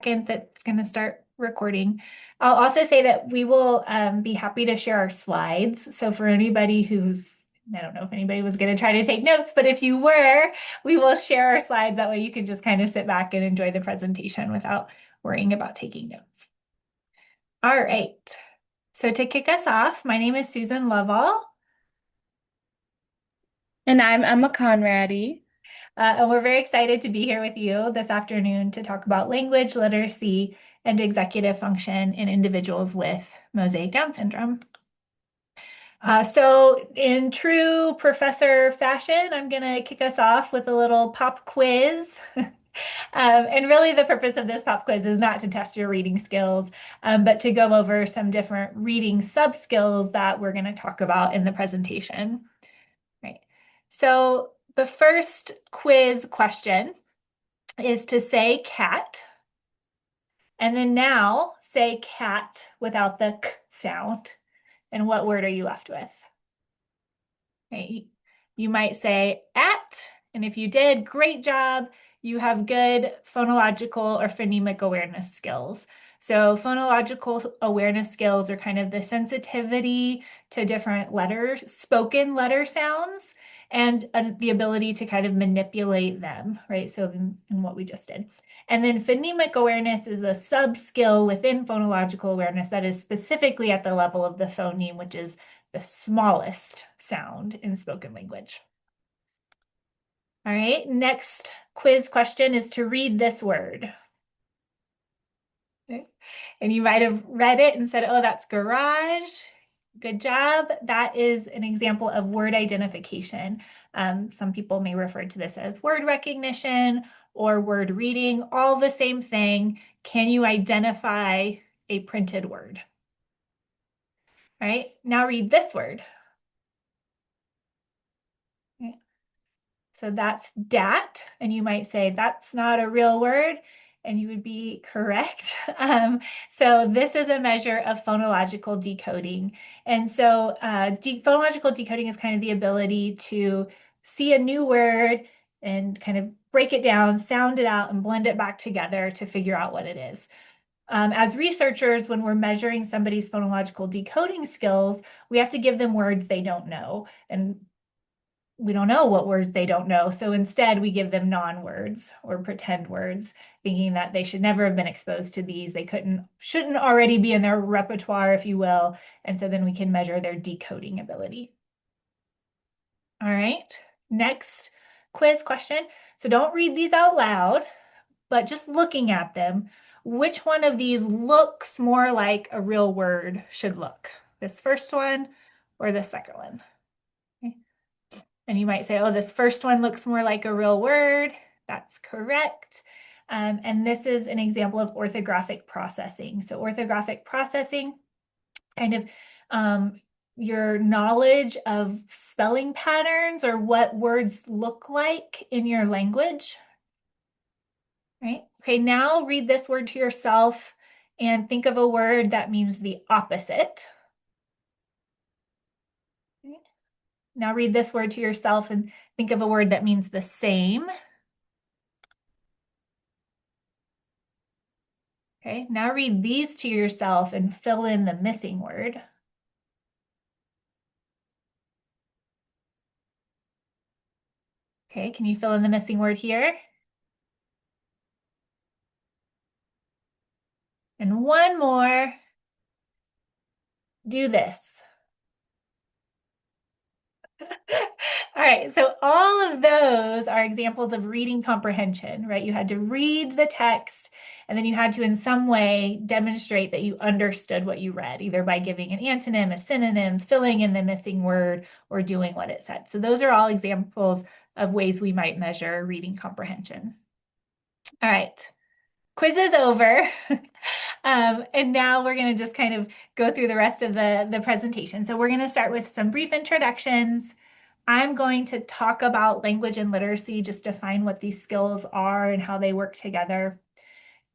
second that's going to start recording. I'll also say that we will be happy to share our slides. So for anybody who's, I don't know if anybody was going to try to take notes, but if you were, we will share our slides. That way you can just kind of sit back and enjoy the presentation without worrying about taking notes. All right. So to kick us off, my name is Susan Lovell. And I'm Emma Conrady. And we're very excited to be here with you this afternoon to talk about language, literacy, and executive function in individuals with Mosaic Down syndrome. So in true professor fashion, I'm going to kick us off with a little pop quiz. And really the purpose of this pop quiz is not to test your reading skills, but to go over some different reading sub skills that we're going to talk about in the presentation. Right. So the first quiz question is to say cat, and then now say cat without the k sound. And what word are you left with? Okay. You might say at, and if you did, great job. You have good phonological or phonemic awareness skills. So phonological awareness skills are kind of the sensitivity to different letters, spoken letter sounds, and the ability to kind of manipulate them, right? So in what we just did. And then phonemic awareness is a sub-skill within phonological awareness that is specifically at the level of the phoneme, which is the smallest sound in spoken language. All right, next quiz question is to read this word. Okay. And you might have read it and said, oh, that's garage. Good job. That is an example of word identification. Some people may refer to this as word recognition or word reading, all the same thing. Can you identify a printed word? All right, now read this word. Okay. So that's dat, and you might say that's not a real word, and you would be correct. So this is a measure of phonological decoding. And so phonological decoding is kind of the ability to see a new word and kind of break it down, sound it out, and blend it back together to figure out what it is. As researchers, when we're measuring somebody's phonological decoding skills, we have to give them words they don't know. And we don't know what words they don't know. So instead, we give them non-words or pretend words, thinking that they should never have been exposed to these. They shouldn't already be in their repertoire, if you will. And so then we can measure their decoding ability. All right, next quiz question. So don't read these out loud, but just looking at them, which one of these looks more like a real word should look? This first one or the second one? Okay. And you might say, oh, this first one looks more like a real word. That's correct. And this is an example of orthographic processing. So orthographic processing, kind of your knowledge of spelling patterns or what words look like in your language. Right? Okay, now read this word to yourself and think of a word that means the opposite. Okay. Now read this word to yourself and think of a word that means the same. Okay, now read these to yourself and fill in the missing word. Okay, can you fill in the missing word here? And one more. Do this. All right, so all of those are examples of reading comprehension, right? You had to read the text and then you had to, in some way, demonstrate that you understood what you read, either by giving an antonym, a synonym, filling in the missing word, or doing what it said. So those are all examples of ways we might measure reading comprehension. All right, quiz is over. And now we're going to just kind of go through the rest of the presentation. So we're going to start with some brief introductions. I'm going to talk about language and literacy, just define what these skills are and how they work together.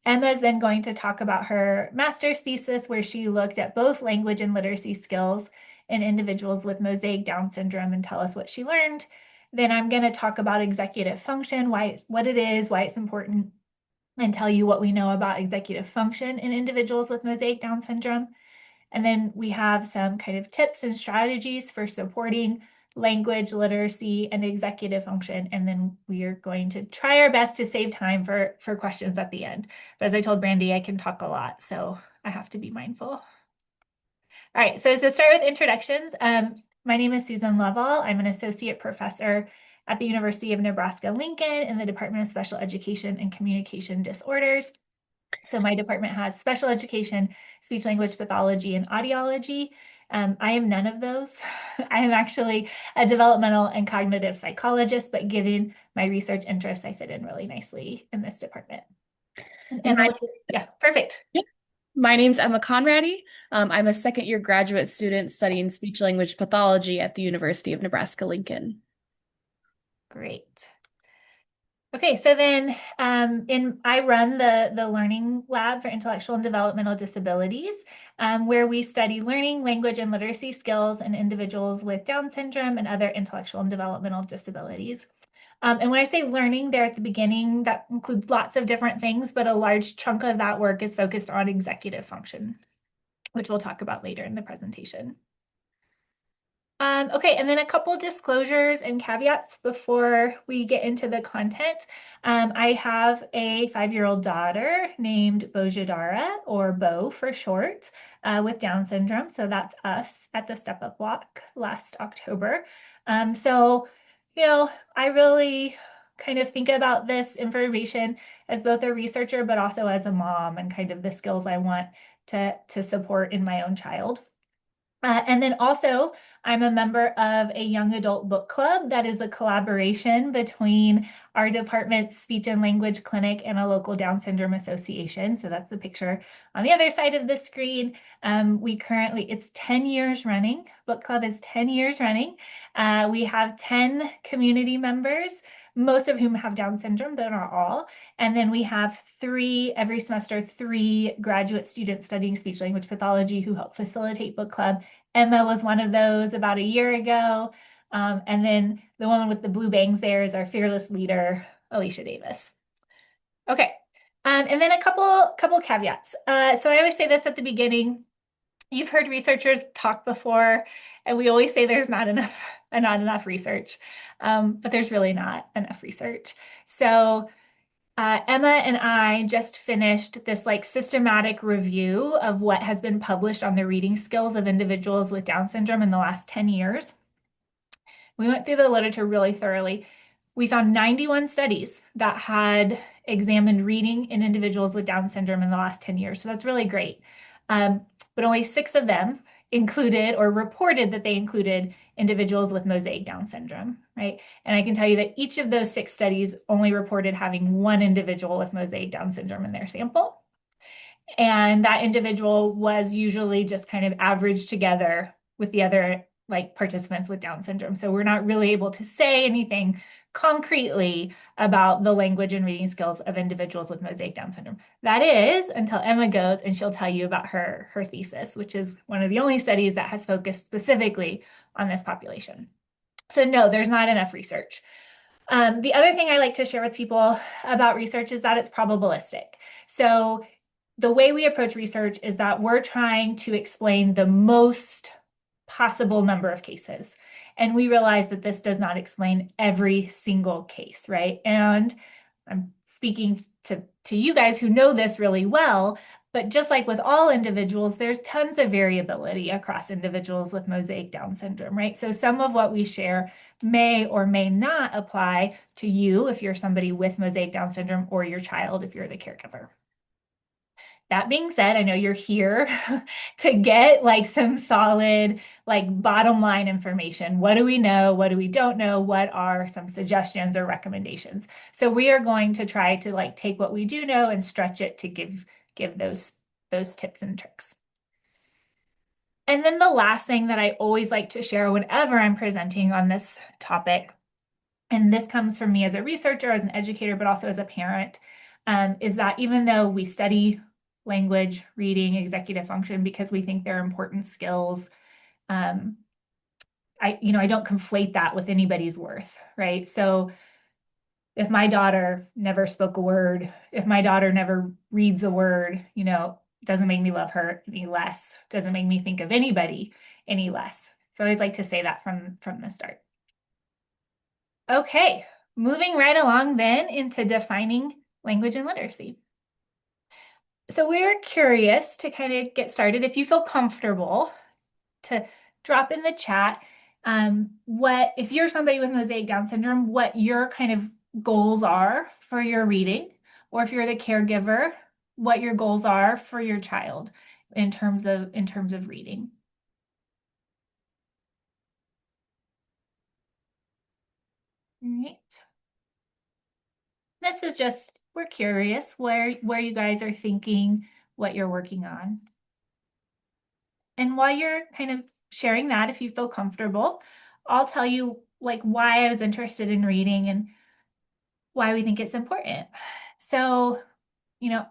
Emma's then going to talk about her master's thesis, where she looked at both language and literacy skills in individuals with Mosaic Down syndrome and tell us what she learned. Then I'm going to talk about executive function, what it is, why it's important, and tell you what we know about executive function in individuals with Mosaic Down syndrome. And then we have some kind of tips and strategies for supporting language, literacy, and executive function. And then we are going to try our best to save time for questions at the end. But as I told Brandy, I can talk a lot, so I have to be mindful. All right, so to start with introductions, my name is Susan Lovell. I'm an associate professor at the University of Nebraska-Lincoln in the Department of Special Education and Communication Disorders. So my department has special education, speech language pathology, and audiology. I am none of those. I am actually a developmental and cognitive psychologist, but given my research interests, I fit in really nicely in this department. And And Emma, yeah, perfect. yeah, my name's Emma Conrady. I'm a second year graduate student studying speech language pathology at the University of Nebraska-Lincoln. Great. Okay, so then I run the Learning Lab for Intellectual and Developmental Disabilities, where we study learning, language, and literacy skills in individuals with Down syndrome and other intellectual and developmental disabilities. And when I say learning there at the beginning, that includes lots of different things, but a large chunk of that work is focused on executive function, which we'll talk about later in the presentation. Okay, and then a couple disclosures and caveats before we get into the content. I have a 5-year-old daughter named Bojidara, or Bo for short, with Down syndrome. So that's us at the Step Up Walk last October. So, I really kind of think about this information as both a researcher, but also as a mom and kind of the skills I want to support in my own child. And then also, I'm a member of a young adult book club that is a collaboration between our department's speech and language clinic and a local Down syndrome association. So that's the picture on the other side of the screen. It's 10 years running. Book club is 10 years running. We have 10 community members, most of whom have Down syndrome, though not all. And then we have every semester, three graduate students studying speech language pathology who help facilitate book club. Emma was one of those about a year ago. And then the woman with the blue bangs there is our fearless leader, Alicia Davis. Okay. And then a couple caveats. So I always say this at the beginning. You've heard researchers talk before, and we always say there's not enough research, but there's really not enough research. So Emma and I just finished this like systematic review of what has been published on the reading skills of individuals with Down syndrome in the last 10 years. We went through the literature really thoroughly. We found 91 studies that had examined reading in individuals with Down syndrome in the last 10 years. So that's really great. But only 6 of them included or reported that they included individuals with Mosaic Down syndrome, right? And I can tell you that each of those 6 studies only reported having one individual with Mosaic Down syndrome in their sample. And that individual was usually just kind of averaged together with the other like participants with Down syndrome. So we're not really able to say anything concretely about the language and reading skills of individuals with Mosaic Down syndrome. That is until Emma goes and she'll tell you about her thesis, which is one of the only studies that has focused specifically on this population. So no, there's not enough research. The other thing I like to share with people about research is that it's probabilistic. So the way we approach research is that we're trying to explain the most possible number of cases. And we realize that this does not explain every single case, right? And I'm speaking to you guys who know this really well, but just like with all individuals, there's tons of variability across individuals with Mosaic Down syndrome, right? So some of what we share may or may not apply to you if you're somebody with Mosaic Down syndrome or your child if you're the caregiver. That being said, I know you're here to get like some solid, like bottom line information. What do we know? What do we don't know? What are some suggestions or recommendations? So we are going to try to like take what we do know and stretch it to give those tips and tricks. And then the last thing that I always like to share whenever I'm presenting on this topic, and this comes from me as a researcher, as an educator, but also as a parent, is that even though we study language, reading, executive function because we think they're important skills, I don't conflate that with anybody's worth, right? So if my daughter never spoke a word, if my daughter never reads a word, doesn't make me love her any less, doesn't make me think of anybody any less. So I always like to say that from the start. Okay, moving right along then into defining language and literacy. So we're curious to kind of get started. If you feel comfortable, to drop in the chat what, if you're somebody with Mosaic Down syndrome, what your kind of goals are for your reading, or if you're the caregiver, what your goals are for your child in terms of reading. All right. This is just, we're curious where you guys are thinking, what you're working on. And while you're kind of sharing that, if you feel comfortable, I'll tell you like why I was interested in reading and why we think it's important. So,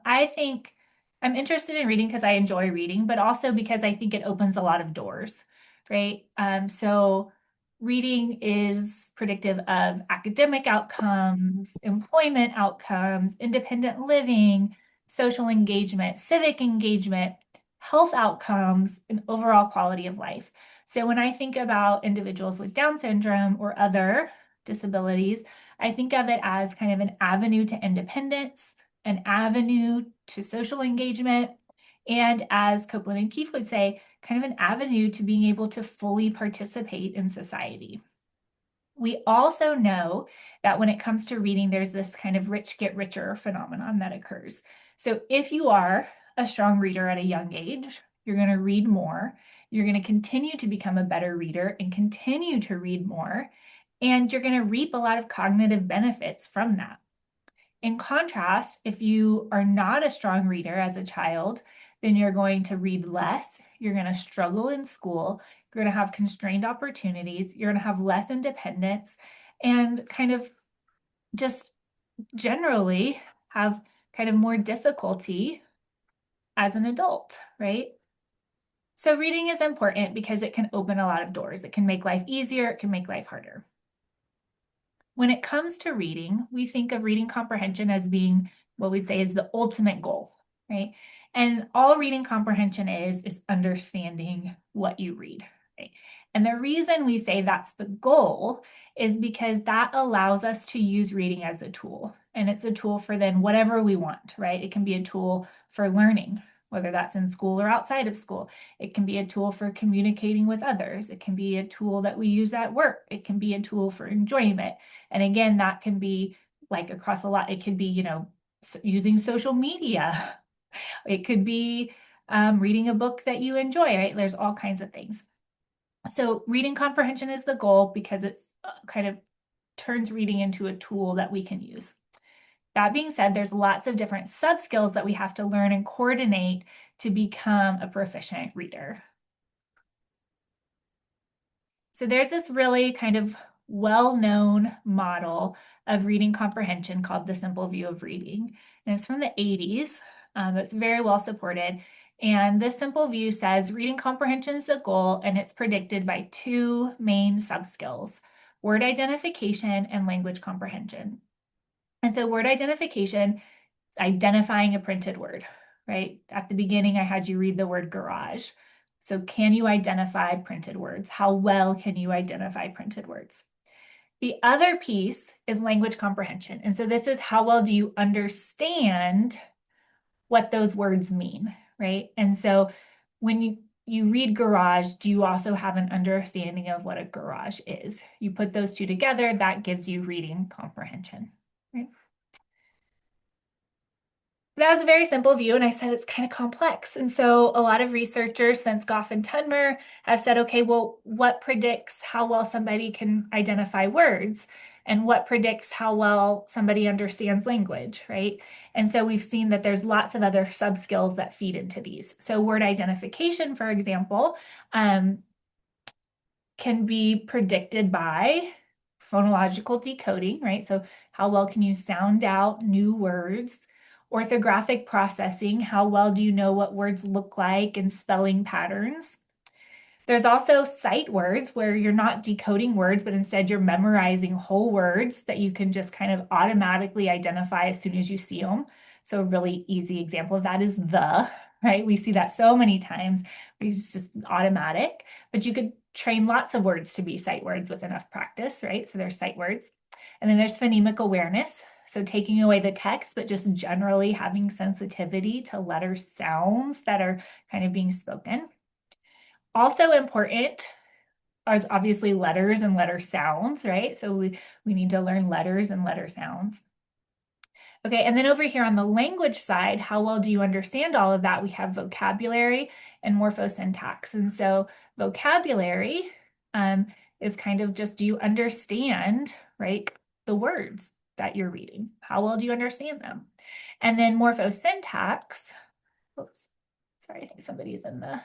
I think I'm interested in reading because I enjoy reading, but also because I think it opens a lot of doors, right? So reading is predictive of academic outcomes, employment outcomes, independent living, social engagement, civic engagement, health outcomes, and overall quality of life. So when I think about individuals with Down syndrome or other disabilities, I think of it as kind of an avenue to independence, an avenue to social engagement, and as Copeland and Keefe would say, kind of an avenue to being able to fully participate in society. We also know that when it comes to reading, there's this kind of rich get richer phenomenon that occurs. So if you are a strong reader at a young age, you're going to read more. You're going to continue to become a better reader and continue to read more. And you're going to reap a lot of cognitive benefits from that. In contrast, if you are not a strong reader as a child, then you're going to read less. You're going to struggle in school. You're going to have constrained opportunities. You're going to have less independence and kind of just generally have kind of more difficulty as an adult, right? So reading is important because it can open a lot of doors. It can make life easier. It can make life harder. When it comes to reading, we think of reading comprehension as being what we'd say is the ultimate goal, right? And all reading comprehension is understanding what you read, right? And the reason we say that's the goal is because that allows us to use reading as a tool. And it's a tool for then whatever we want, right? It can be a tool for learning, whether that's in school or outside of school. It can be a tool for communicating with others. It can be a tool that we use at work. It can be a tool for enjoyment. And again, that can be like across a lot. It could be, using social media. It could be reading a book that you enjoy, right? There's all kinds of things. So reading comprehension is the goal because it's kind of turns reading into a tool that we can use. That being said, there's lots of different sub-skills that we have to learn and coordinate to become a proficient reader. So there's this really kind of well-known model of reading comprehension called the simple view of reading. And it's from the 80s. It's very well supported. And this simple view says reading comprehension is the goal, and it's predicted by two main sub-skills: word identification and language comprehension. And so word identification is identifying a printed word, right? At the beginning, I had you read the word garage. So can you identify printed words? How well can you identify printed words? The other piece is language comprehension. And so this is how well do you understand what those words mean, right? And so when you read garage, do you also have an understanding of what a garage is? You put those two together, that gives you reading comprehension, right? That was a very simple view, and I said it's kind of complex. And so a lot of researchers since Goff and Tudmer have said, okay, well, what predicts how well somebody can identify words? And what predicts how well somebody understands language, right? And so we've seen that there's lots of other sub-skills that feed into these. So word identification, for example, can be predicted by phonological decoding, right? So how well can you sound out new words? Orthographic processing, how well do you know what words look like and spelling patterns? There's also sight words where you're not decoding words, but instead you're memorizing whole words that you can just kind of automatically identify as soon as you see them. So a really easy example of that is the, right? We see that so many times. It's just automatic, but you could train lots of words to be sight words with enough practice, right? So there's sight words. And then there's phonemic awareness. So taking away the text, but just generally having sensitivity to letter sounds that are kind of being spoken. Also important are obviously letters and letter sounds, right? So we need to learn letters and letter sounds. Okay, and then over here on the language side, how well do you understand all of that? We have vocabulary and morphosyntax. And so vocabulary um, is kind of just, do you understand, right, the words that you're reading? How well do you understand them? And then morphosyntax, oops, sorry, I think somebody's in the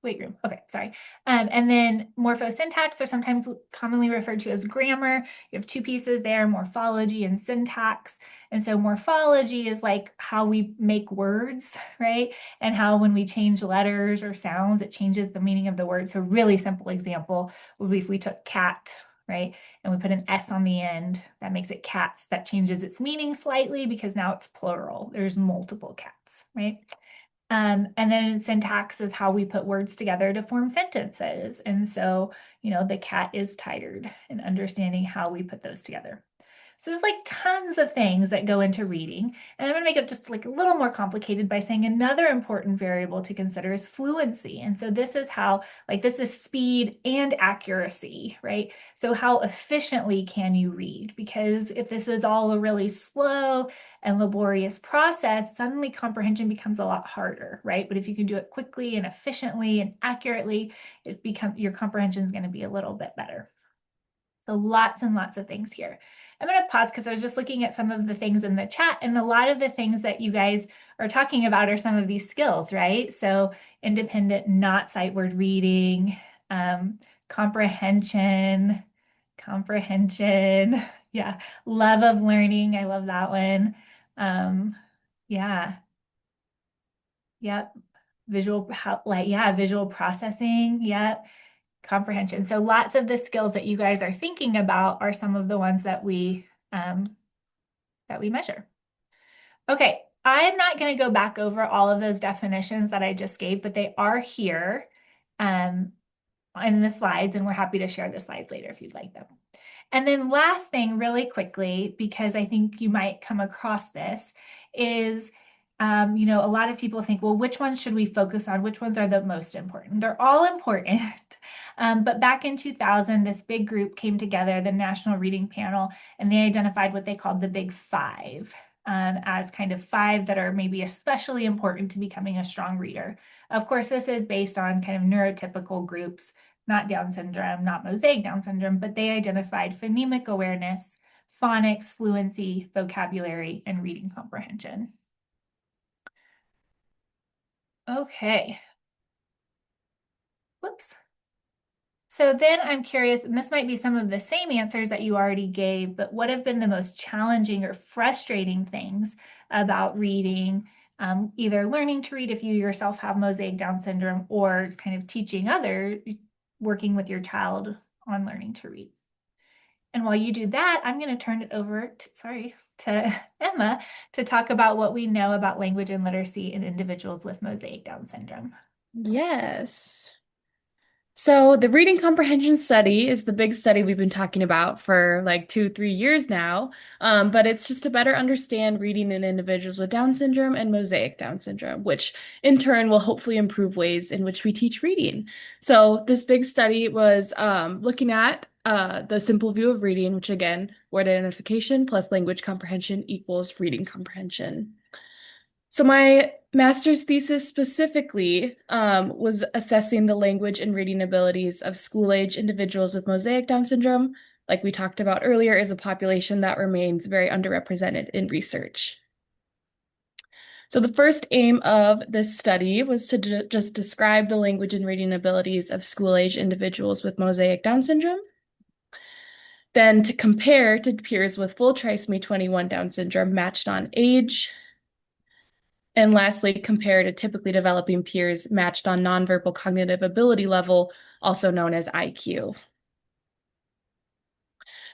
weight room. Okay, sorry. And then morphosyntax are sometimes commonly referred to as grammar. You have two pieces there, morphology and syntax. And so morphology is like how we make words, right? And how when we change letters or sounds, it changes the meaning of the word. So a really simple example would be if we took cat, right? And we put an S on the end, that makes it cats. That changes its meaning slightly because now it's plural. There's multiple cats, right? And then syntax is how we put words together to form sentences. And so, the cat is tired and understanding how we put those together. So there's like tons of things that go into reading. And I'm going to make it just like a little more complicated by saying another important variable to consider is fluency. And so this is how, like, this is speed and accuracy, right? So how efficiently can you read? Because if this is all a really slow and laborious process, suddenly comprehension becomes a lot harder, right? But if you can do it quickly and efficiently and accurately, your comprehension is going to be a little bit better. So lots and lots of things here. I'm going to pause because I was just looking at some of the things in the chat, and a lot of the things that you guys are talking about are some of these skills, right? So independent, not sight word reading, comprehension, comprehension. Yeah. Love of learning. I love that one. Um, yeah. Yep. Visual processing. Yep. Comprehension. So lots of the skills that you guys are thinking about are some of the ones that we measure. Okay, I'm not going to go back over all of those definitions that I just gave, but they are here um, in the slides, and we're happy to share the slides later if you'd like them. And then last thing, really quickly, because I think you might come across this, is a lot of people think, well, which ones should we focus on? Which ones are the most important? They're all important. But back in 2000, this big group came together, the National Reading Panel, and they identified what they called the Big Five as kind of five that are maybe especially important to becoming a strong reader. Of course, this is based on kind of neurotypical groups, not Down syndrome, not Mosaic Down syndrome, but they identified phonemic awareness, phonics, fluency, vocabulary, and reading comprehension. Okay. Whoops. So then I'm curious, and this might be some of the same answers that you already gave, but what have been the most challenging or frustrating things about reading, either learning to read if you yourself have Mosaic Down syndrome or kind of teaching others, working with your child on learning to read? And while you do that, I'm going to turn it over to Emma to talk about what we know about language and literacy in individuals with Mosaic Down syndrome. Yes. So the reading comprehension study is the big study we've been talking about for like 2, 3 years now. But it's just to better understand reading in individuals with Down syndrome and Mosaic Down syndrome, which in turn will hopefully improve ways in which we teach reading. So this big study was looking at the simple view of reading, which again, word identification plus language comprehension equals reading comprehension. So my master's thesis specifically was assessing the language and reading abilities of school-age individuals with Mosaic Down syndrome, like we talked about earlier, is a population that remains very underrepresented in research. So the first aim of this study was to just describe the language and reading abilities of school-age individuals with Mosaic Down syndrome, then to compare to peers with full trisomy 21 Down syndrome matched on age, And lastly, compare to typically developing peers matched on nonverbal cognitive ability level, also known as IQ.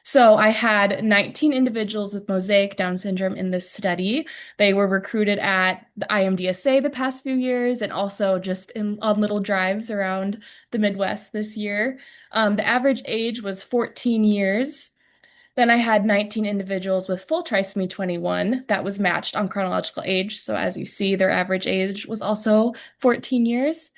So I had 19 individuals with Mosaic Down syndrome in this study. They were recruited at the IMDSA the past few years and also just on little drives around the Midwest this year. The average age was 14 years. Then I had 19 individuals with full trisomy 21 that was matched on chronological age. So as you see, their average age was also 14 years.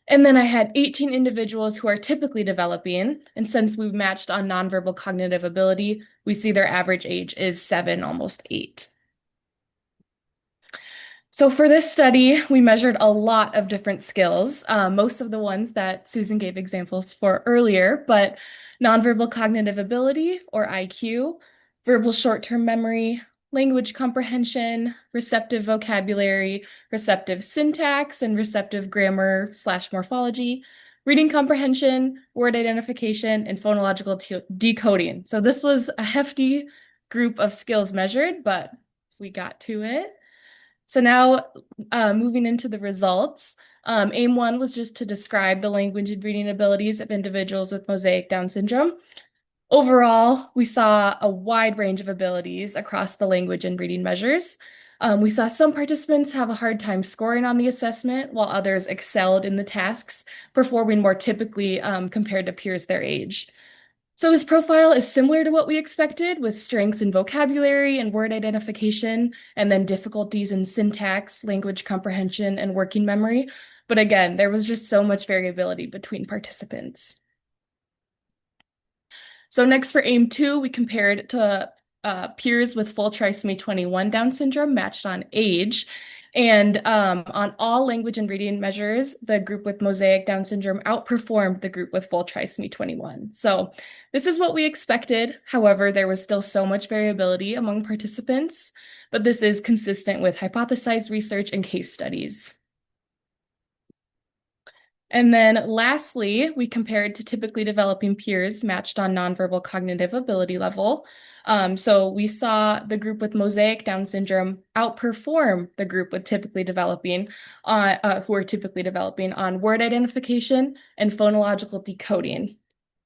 And then I had 18 individuals who are typically developing. And since we've matched on nonverbal cognitive ability, we see their average age is 7, almost 8. So for this study, we measured a lot of different skills, most of the ones that Susan gave examples for earlier, but nonverbal cognitive ability, or IQ, verbal short-term memory, language comprehension, receptive vocabulary, receptive syntax, and receptive grammar slash morphology, reading comprehension, word identification, and phonological decoding. So this was a hefty group of skills measured, but we got to it. So now, moving into the results, aim one was just to describe the language and reading abilities of individuals with Mosaic Down syndrome. Overall, we saw a wide range of abilities across the language and reading measures. We saw some participants have a hard time scoring on the assessment, while others excelled in the tasks, performing more typically compared to peers their age. So his profile is similar to what we expected, with strengths in vocabulary and word identification, and then difficulties in syntax, language comprehension, and working memory. But again, there was just so much variability between participants. So next for aim two, we compared to peers with full trisomy 21 Down syndrome matched on age. And on all language and reading measures, the group with Mosaic Down syndrome outperformed the group with full trisomy 21. So this is what we expected. However, there was still so much variability among participants, but this is consistent with hypothesized research and case studies. And then lastly, we compared to typically developing peers matched on nonverbal cognitive ability level. So we saw the group with Mosaic Down syndrome outperform the group with typically developing, who are typically developing on word identification and phonological decoding.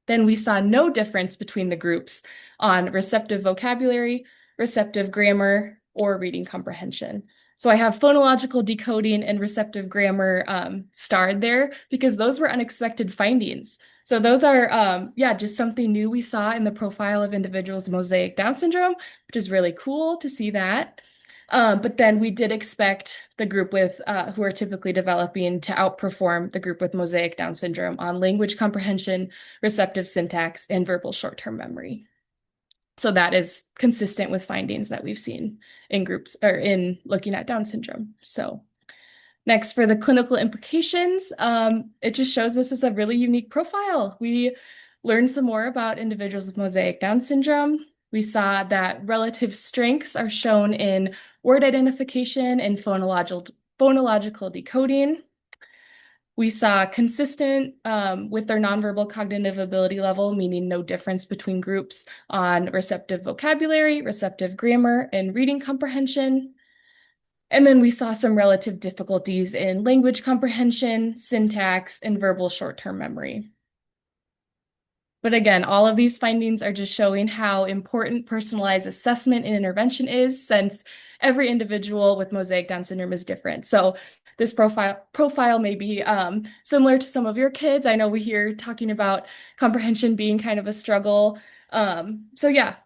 Then we saw no difference between the groups on receptive vocabulary, receptive grammar, or reading comprehension. So I have phonological decoding and receptive grammar starred there because those were unexpected findings. So those are, yeah, just something new we saw in the profile of individuals with Mosaic Down syndrome, which is really cool to see that. But then we did expect the group with who are typically developing to outperform the group with Mosaic Down syndrome on language comprehension, receptive syntax, and verbal short-term memory. So that is consistent with findings that we've seen in groups or in looking at Down syndrome. So next for the clinical implications, it just shows this is a really unique profile. We learned some more about individuals with Mosaic Down syndrome. We saw that relative strengths are shown in word identification and phonological decoding. We saw consistent with their nonverbal cognitive ability level, meaning no difference between groups on receptive vocabulary, receptive grammar, and reading comprehension. And then we saw some relative difficulties in language comprehension, syntax, and verbal short-term memory. But again, all of these findings are just showing how important personalized assessment and intervention is, since every individual with Mosaic Down syndrome is different. So this profile may be similar to some of your kids. I know we hear talking about comprehension being kind of a struggle. So yeah,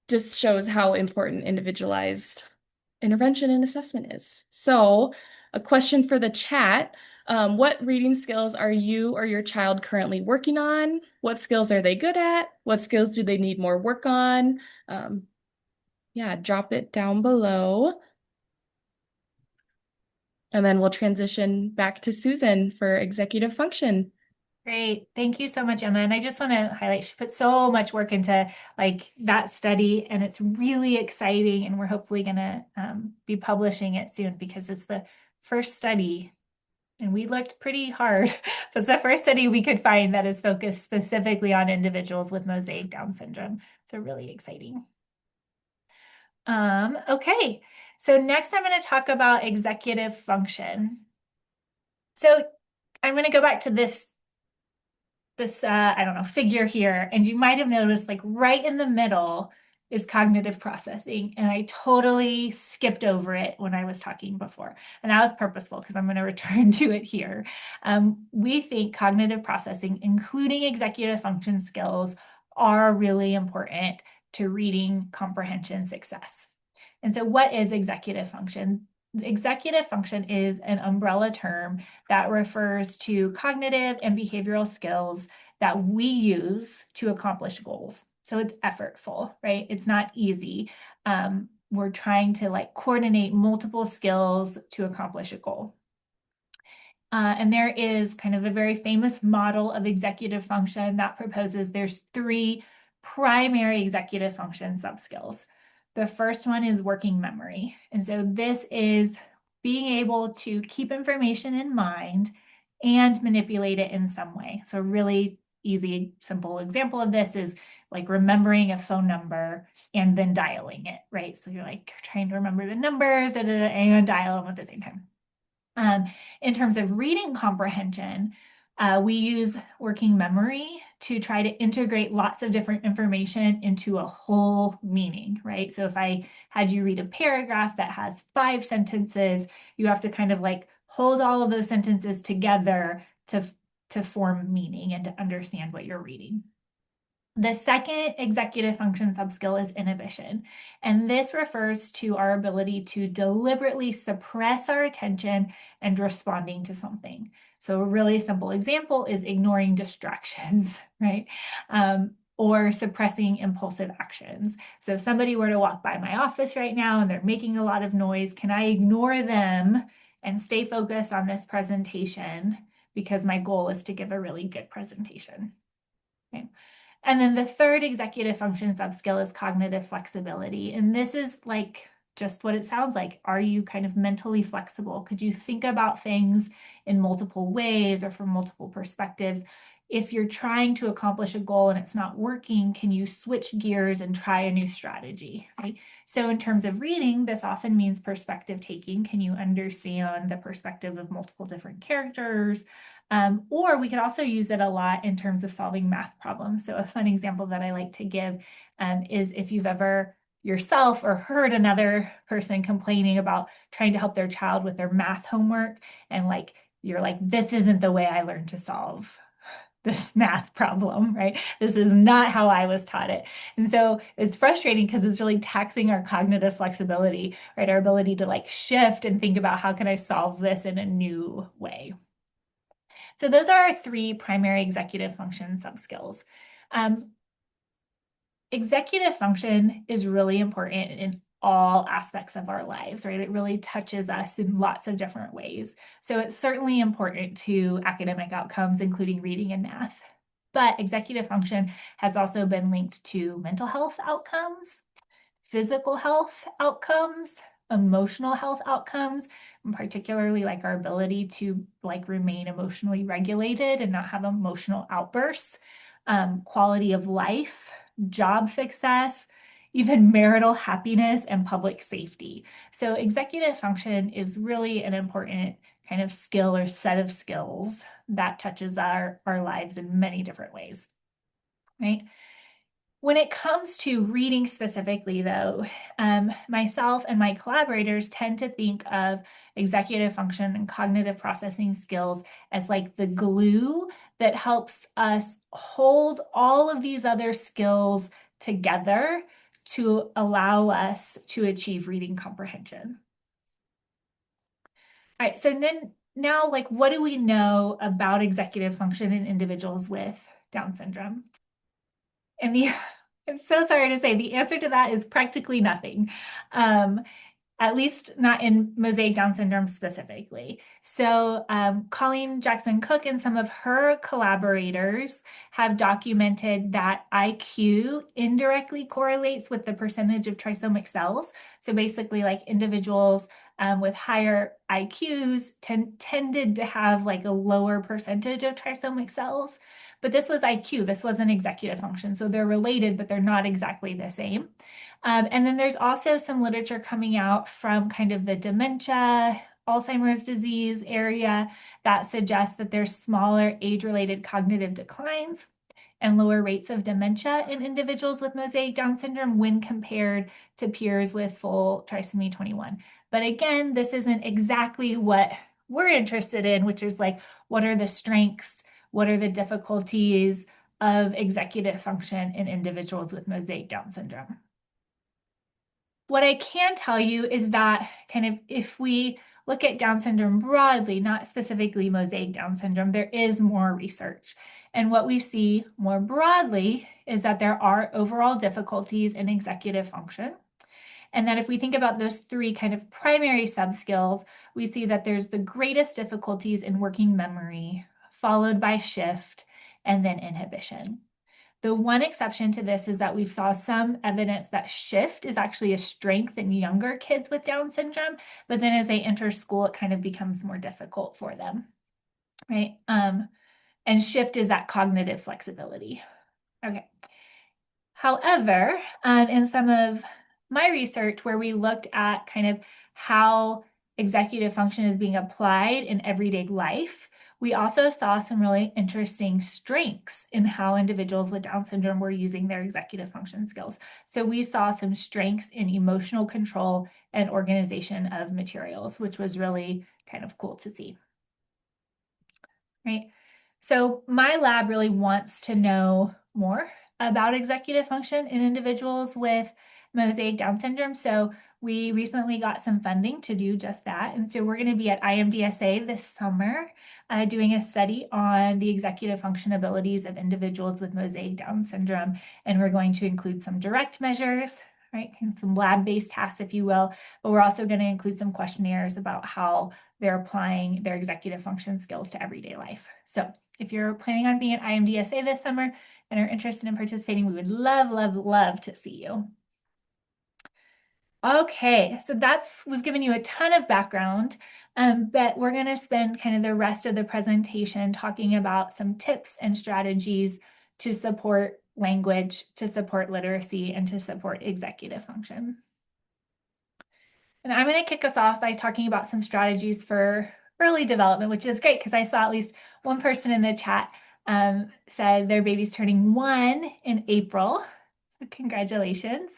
just shows how important individualized intervention and assessment is. So a question for the chat. What reading skills are you or your child currently working on? What skills are they good at? What skills do they need more work on? Yeah, drop it down below. And then we'll transition back to Susan for executive function. Great. Thank you so much, Emma. And I just want to highlight, she put so much work into like that study, and it's really exciting. And we're hopefully going to be publishing it soon because it's the first study, and we looked pretty hard. But it's the first study we could find that is focused specifically on individuals with Mosaic Down syndrome. So really exciting. Okay. So next I'm going to talk about executive function. So I'm going to go back to this I don't know, figure here. And you might have noticed like right in the middle is cognitive processing. And I totally skipped over it when I was talking before. And that was purposeful because I'm going to return to it here. We think cognitive processing, including executive function skills, are really important to reading comprehension success. And so, what is executive function? Executive function is an umbrella term that refers to cognitive and behavioral skills that we use to accomplish goals. So it's effortful, right? It's not easy. We're trying to like coordinate multiple skills to accomplish a goal. And there is kind of a very famous model of executive function that proposes there's three primary executive function subskills. The first one is working memory. And so this is being able to keep information in mind and manipulate it in some way. So a really easy, simple example of this is like remembering a phone number and then dialing it, right? So you're like trying to remember the numbers and dial them at the same time. Um, in terms of reading comprehension, we use working memory to try to integrate lots of different information into a whole meaning, right? So if I had you read a paragraph that has 5 sentences, you have to kind of like hold all of those sentences together to form meaning and to understand what you're reading. The second executive function subskill is inhibition, and this refers to our ability to deliberately suppress our attention and responding to something. So a really simple example is ignoring distractions, right? Or suppressing impulsive actions. So if somebody were to walk by my office right now and they're making a lot of noise, can I ignore them and stay focused on this presentation because my goal is to give a really good presentation? Okay. And then the third executive function subskill is cognitive flexibility. And this is like just what it sounds like. Are you kind of mentally flexible? Could you think about things in multiple ways or from multiple perspectives? If you're trying to accomplish a goal and it's not working, can you switch gears and try a new strategy, right? So in terms of reading, this often means perspective taking. Can you understand the perspective of multiple different characters? Or we could also use it a lot in terms of solving math problems. So a fun example that I like to give is if you've ever yourself or heard another person complaining about trying to help their child with their math homework and like you're like, this isn't the way I learned to solve this math problem, right? This is not how I was taught it. And so it's frustrating because it's really taxing our cognitive flexibility, right? Our ability to like shift and think about how can I solve this in a new way. So those are our three primary executive function subskills. Um, Executive function is really important in all aspects of our lives, right? It really touches us in lots of different ways. So it's certainly important to academic outcomes, including reading and math. But executive function has also been linked to mental health outcomes, physical health outcomes, emotional health outcomes, and particularly like our ability to like remain emotionally regulated and not have emotional outbursts, quality of life, job success, even marital happiness and public safety. So executive function is really an important kind of skill or set of skills that touches our lives in many different ways, right? When it comes to reading specifically, though, myself and my collaborators tend to think of executive function and cognitive processing skills as like the glue that helps us hold all of these other skills together to allow us to achieve reading comprehension. All right, so then now, like, what do we know about executive function in individuals with Down syndrome? And the I'm so sorry to say the answer to that is practically nothing. At least not in Mosaic Down syndrome specifically. So, Colleen Jackson Cook and some of her collaborators have documented that IQ indirectly correlates with the percentage of trisomic cells. So, basically, like individuals with higher IQs tended to have like a lower percentage of trisomic cells. But this was IQ, this wasn't executive function. So they're related, but they're not exactly the same. And then there's also some literature coming out from kind of the dementia, Alzheimer's disease area that suggests that there's smaller age-related cognitive declines and lower rates of dementia in individuals with mosaic Down syndrome when compared to peers with full trisomy 21. But again, this isn't exactly what we're interested in, which is like, what are the strengths? What are the difficulties of executive function in individuals with mosaic Down syndrome? What I can tell you is that kind of if we look at Down syndrome broadly, not specifically mosaic Down syndrome, there is more research. And what we see more broadly is that there are overall difficulties in executive function. And that if we think about those three kind of primary subskills, we see that there's the greatest difficulties in working memory, followed by shift, and then inhibition. The one exception to this is that we saw some evidence that shift is actually a strength in younger kids with Down syndrome, but then as they enter school, it kind of becomes more difficult for them, right? And shift is that cognitive flexibility. Okay. However, in some of my research where we looked at kind of how executive function is being applied in everyday life, we also saw some really interesting strengths in how individuals with Down syndrome were using their executive function skills. So we saw some strengths in emotional control and organization of materials, which was really kind of cool to see, right? So my lab really wants to know more about executive function in individuals with mosaic Down syndrome. So we recently got some funding to do just that. And so we're going to be at IMDSA this summer doing a study on the executive function abilities of individuals with mosaic Down syndrome. And we're going to include some direct measures, right? Some lab-based tasks, if you will, but we're also going to include some questionnaires about how they're applying their executive function skills to everyday life. So if you're planning on being at IMDSA this summer and are interested in participating, we would love, love, love to see you. Okay, so we've given you a ton of background, but we're going to spend kind of the rest of the presentation talking about some tips and strategies to support language, to support literacy, and to support executive function. And I'm going to kick us off by talking about some strategies for early development, which is great because I saw at least one person in the chat said their baby's turning 1 in April. So congratulations.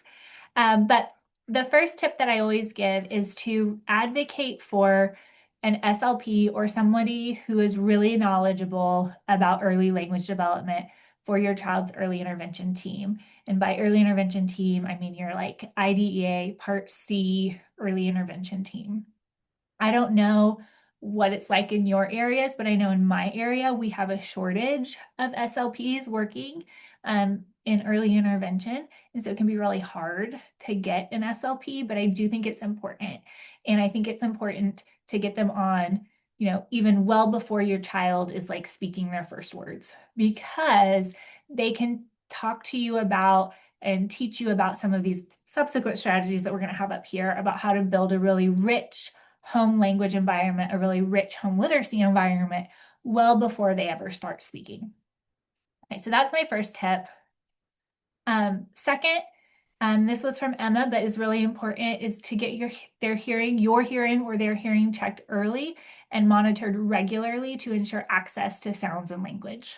But the first tip that I always give is to advocate for an SLP or somebody who is really knowledgeable about early language development for your child's early intervention team. And by early intervention team, I mean your like IDEA Part C early intervention team. I don't know what it's like in your areas, but I know in my area we have a shortage of SLPs working in early intervention. And so it can be really hard to get an SLP, but I do think it's important. And I think it's important to get them on, even well before your child is like speaking their first words, because they can talk to you about and teach you about some of these subsequent strategies that we're going to have up here about how to build a really rich home language environment, a really rich home literacy environment well before they ever start speaking. Okay, so that's my first tip. Second, this was from Emma, but is really important, is to get your hearing or their hearing checked early and monitored regularly to ensure access to sounds and language.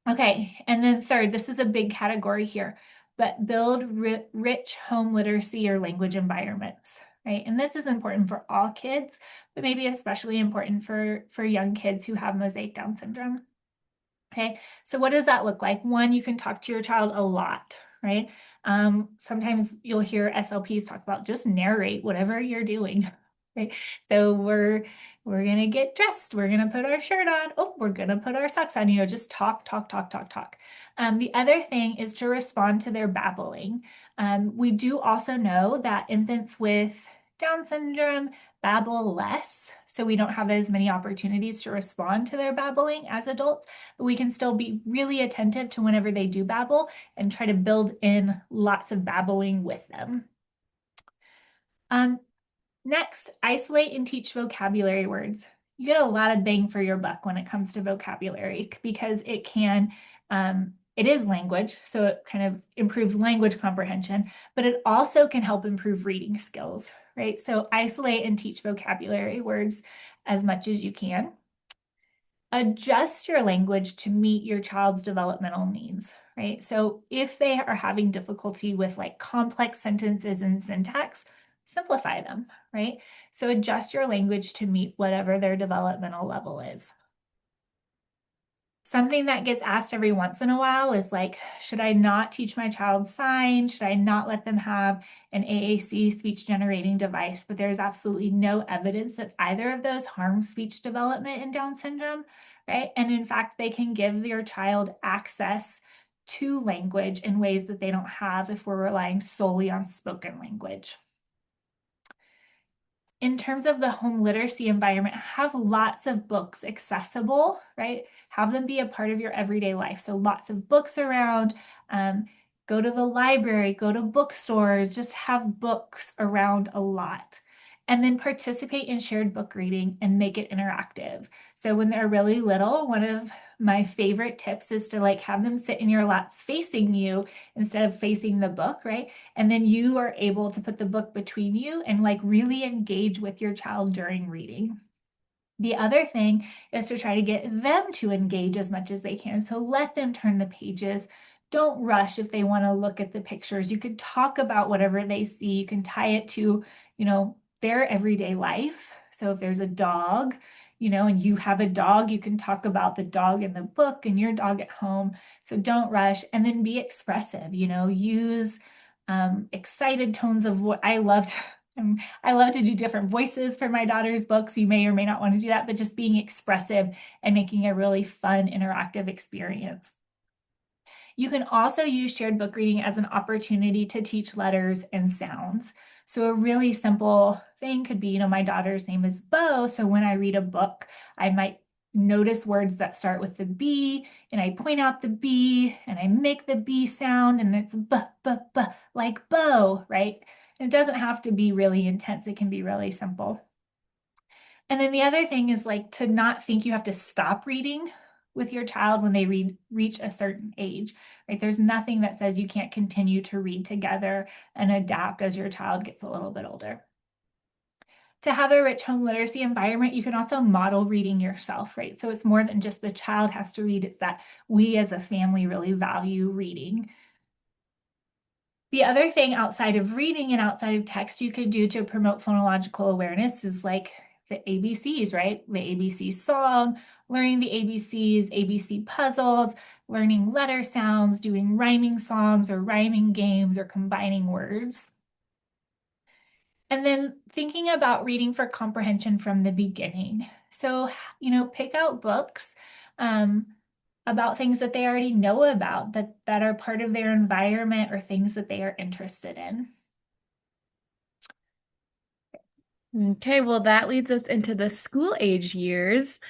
Okay, and then third, this is a big category here, but build rich home literacy or language environments, right? And this is important for all kids, but maybe especially important for young kids who have mosaic Down syndrome. Okay, so what does that look like? One, you can talk to your child a lot, right? Sometimes you'll hear SLPs talk about just narrate whatever you're doing, right? So we're gonna get dressed, we're gonna put our shirt on, oh, we're gonna put our socks on, just talk, talk, talk, talk, talk. The other thing is to respond to their babbling. We do also know that infants with Down syndrome babble less, so we don't have as many opportunities to respond to their babbling as adults, but we can still be really attentive to whenever they do babble and try to build in lots of babbling with them. Um, Next, isolate and teach vocabulary words. You get a lot of bang for your buck when it comes to vocabulary because it is language, so it kind of improves language comprehension, but it also can help improve reading skills, right? So isolate and teach vocabulary words as much as you can. Adjust your language to meet your child's developmental needs, right? So if they are having difficulty with like complex sentences and syntax, simplify them, right? So adjust your language to meet whatever their developmental level is. Something that gets asked every once in a while is like, should I not teach my child sign? Should I not let them have an AAC speech generating device? But there's absolutely no evidence that either of those harm speech development in Down syndrome, right? And in fact, they can give your child access to language in ways that they don't have if we're relying solely on spoken language. In terms of the home literacy environment, have lots of books accessible, right? Have them be a part of your everyday life. So lots of books around. Um, Go to the library, go to bookstores, just have books around a lot. And then participate in shared book reading and make it interactive. So when they're really little, one of my favorite tips is to like have them sit in your lap facing you instead of facing the book, right? And then you are able to put the book between you and like really engage with your child during reading. The other thing is to try to get them to engage as much as they can. So let them turn the pages. Don't rush if they want to look at the pictures. You could talk about whatever they see. You can tie it to, their everyday life. So if there's a dog, and you have a dog, you can talk about the dog in the book and your dog at home. So don't rush and then be expressive, use excited tones of what I loved. I love to do different voices for my daughter's books. You may or may not want to do that, but just being expressive and making a really fun, interactive experience. You can also use shared book reading as an opportunity to teach letters and sounds. So a really simple thing could be, my daughter's name is Bo. So when I read a book, I might notice words that start with the B and I point out the B and I make the B sound and it's b, b, b, like bow, right? And it doesn't have to be really intense. It can be really simple. And then the other thing is like to not think you have to stop reading with your child when they reach a certain age, right? There's nothing that says you can't continue to read together and adapt as your child gets a little bit older. To have a rich home literacy environment, you can also model reading yourself, right? So it's more than just the child has to read, it's that we as a family really value reading. The other thing outside of reading and outside of text you could do to promote phonological awareness is like the ABCs, right? The ABC song, learning the ABCs, ABC puzzles, learning letter sounds, doing rhyming songs or rhyming games or combining words. And then thinking about reading for comprehension from the beginning. So, pick out books um, about things that they already know about, that are part of their environment or things that they are interested in. Okay, well, that leads us into the school age years.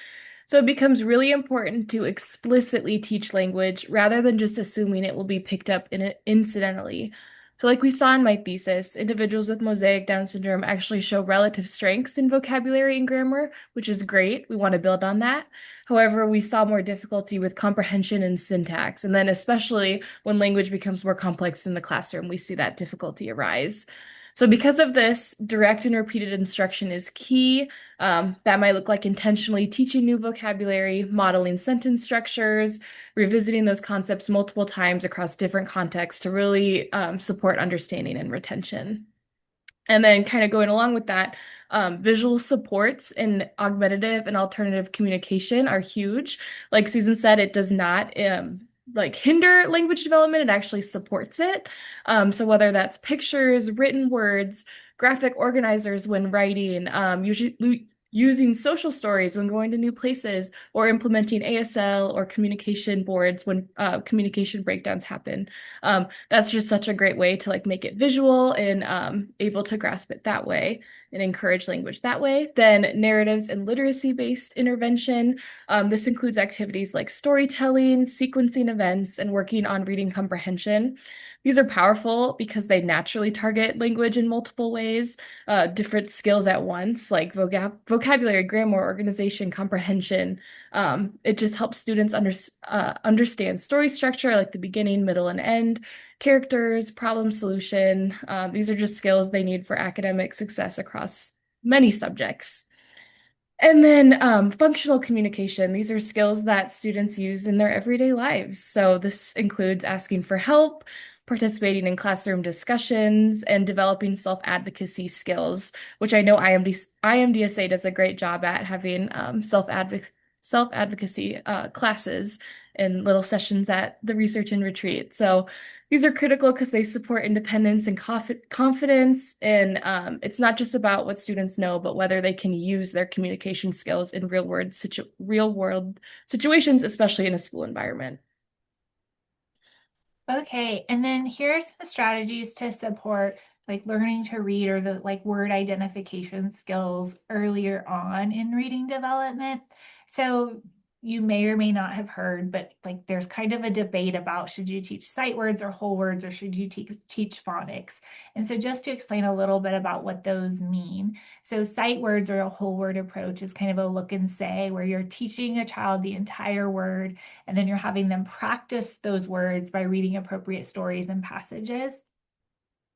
So it becomes really important to explicitly teach language rather than just assuming it will be picked up incidentally. So, like we saw in my thesis, individuals with Mosaic Down syndrome actually show relative strengths in vocabulary and grammar, which is great. We want to build on that. However, we saw more difficulty with comprehension and syntax, and then especially when language becomes more complex in the classroom, we see that difficulty arise. So, because of this, direct and repeated instruction is key. That might look like intentionally teaching new vocabulary, modeling sentence structures, revisiting those concepts multiple times across different contexts to really support understanding and retention. And then, kind of going along with that, visual supports in augmentative and alternative communication are huge. Like Susan said, it does not like hinder language development, it actually supports it. So whether that's pictures, written words, graphic organizers when writing, usually using social stories when going to new places, or implementing ASL or communication boards when communication breakdowns happen. That's just such a great way to like make it visual and able to grasp it that way. and encourage language that way. Then narratives and literacy-based intervention. This includes activities like storytelling, sequencing events, and working on reading comprehension. These are powerful because they naturally target language in multiple ways, different skills at once, like vocabulary, grammar, organization, comprehension. It just helps students understand story structure, like the beginning, middle, and end, characters, problem solution. These are just skills they need for academic success across many subjects. And then functional communication. These are skills that students use in their everyday lives. So this includes asking for help, participating in classroom discussions, and developing self-advocacy skills, which I know IMDSA does a great job at having self-advocacy classes and little sessions at the research and retreat. So these are critical because they support independence and confidence. And it's not just about what students know, but whether they can use their communication skills in real world situations, especially in a school environment. Okay, and then here are some strategies to support like learning to read or the like word identification skills earlier on in reading development. So you may or may not have heard, but like there's kind of a debate about should you teach sight words or whole words or should you teach phonics? And so just to explain a little bit about what those mean. So sight words or a whole word approach is kind of a look and say where you're teaching a child the entire word and then you're having them practice those words by reading appropriate stories and passages.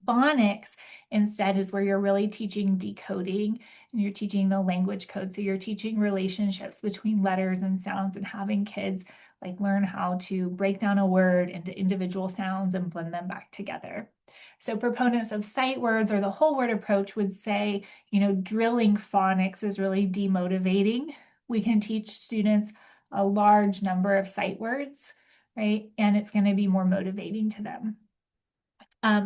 Phonics instead is where you're really teaching decoding and you're teaching the language code. So you're teaching relationships between letters and sounds and having kids like learn how to break down a word into individual sounds and blend them back together. So proponents of sight words or the whole word approach would say, drilling phonics is really demotivating. We can teach students a large number of sight words, right? And it's going to be more motivating to them.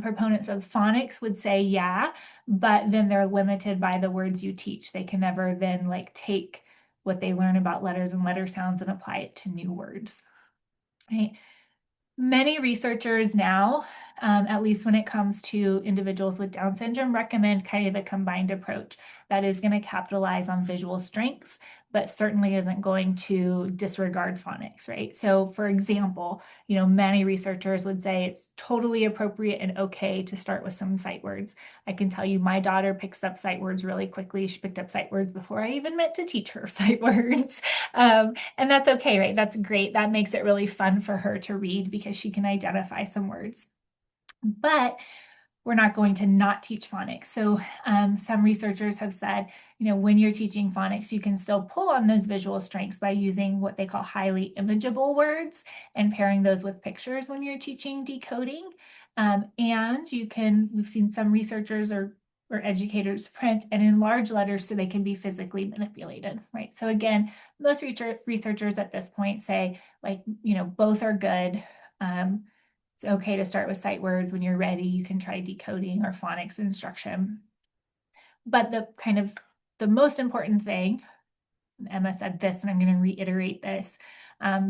Proponents of phonics would say, yeah, but then they're limited by the words you teach. They can never then like take what they learn about letters and letter sounds and apply it to new words, right? Many researchers now, at least when it comes to individuals with Down syndrome, recommend kind of a combined approach that is going to capitalize on visual strengths, but certainly isn't going to disregard phonics, right? So, for example, many researchers would say it's totally appropriate and okay to start with some sight words. I can tell you my daughter picks up sight words really quickly. She picked up sight words before I even meant to teach her sight words. And that's okay, right? That's great. That makes it really fun for her to read because she can identify some words. But we're not going to not teach phonics. So some researchers have said, when you're teaching phonics, you can still pull on those visual strengths by using what they call highly imageable words and pairing those with pictures when you're teaching decoding. And we've seen some researchers or educators print and enlarge letters so they can be physically manipulated, right? So again, most researchers at this point say like, both are good. It's okay to start with sight words. When you're ready, you can try decoding or phonics instruction. But the most important thing, Emma said this, and I'm going to reiterate this